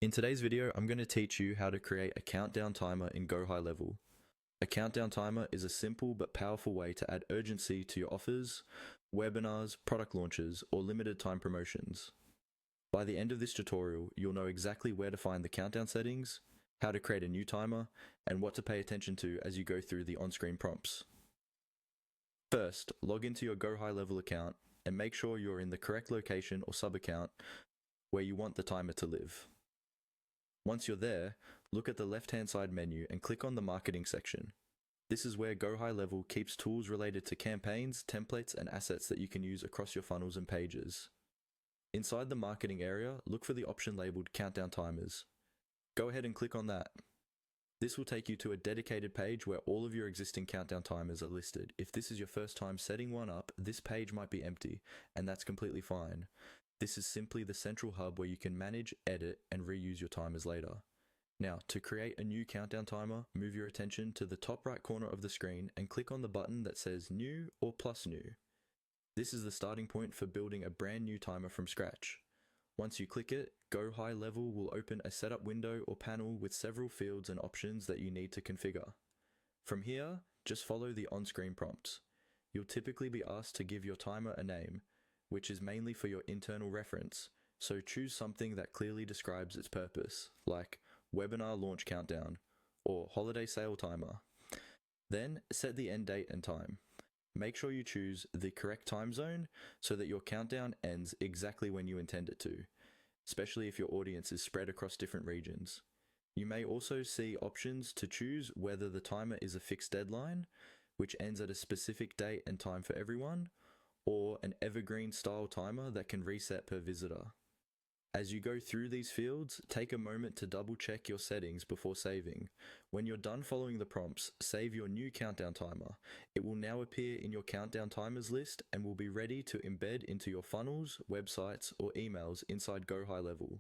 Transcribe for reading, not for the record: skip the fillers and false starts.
In today's video, I'm going to teach you how to create a countdown timer in GoHighLevel. A countdown timer is a simple but powerful way to add urgency to your offers, webinars, product launches, or limited time promotions. By the end of this tutorial, you'll know exactly where to find the countdown settings, how to create a new timer, and what to pay attention to as you go through the on-screen prompts. First, log into your GoHighLevel account and make sure you're in the correct location or sub-account where you want the timer to live. Once you're there, look at the left-hand side menu and click on the marketing section. This is where GoHighLevel keeps tools related to campaigns, templates, and assets that you can use across your funnels and pages. Inside the marketing area, look for the option labeled Countdown Timers. Go ahead and click on that. This will take you to a dedicated page where all of your existing countdown timers are listed. If this is your first time setting one up, this page might be empty, and that's completely fine. This is simply the central hub where you can manage, edit, and reuse your timers later. Now, to create a new countdown timer, move your attention to the top right corner of the screen and click on the button that says New or Plus New. This is the starting point for building a brand new timer from scratch. Once you click it, GoHighLevel will open a setup window or panel with several fields and options that you need to configure. From here, just follow the on-screen prompts. You'll typically be asked to give your timer a name, which is mainly for your internal reference, so choose something that clearly describes its purpose, like Webinar Launch Countdown or Holiday Sale Timer. Then set the end date and time. Make sure you choose the correct time zone so that your countdown ends exactly when you intend it to, especially if your audience is spread across different regions. You may also see options to choose whether the timer is a fixed deadline, which ends at a specific date and time for everyone, or an evergreen style timer that can reset per visitor. As you go through these fields, take a moment to double check your settings before saving. When you're done following the prompts, save your new countdown timer. It will now appear in your countdown timers list and will be ready to embed into your funnels, websites, or emails inside GoHighLevel.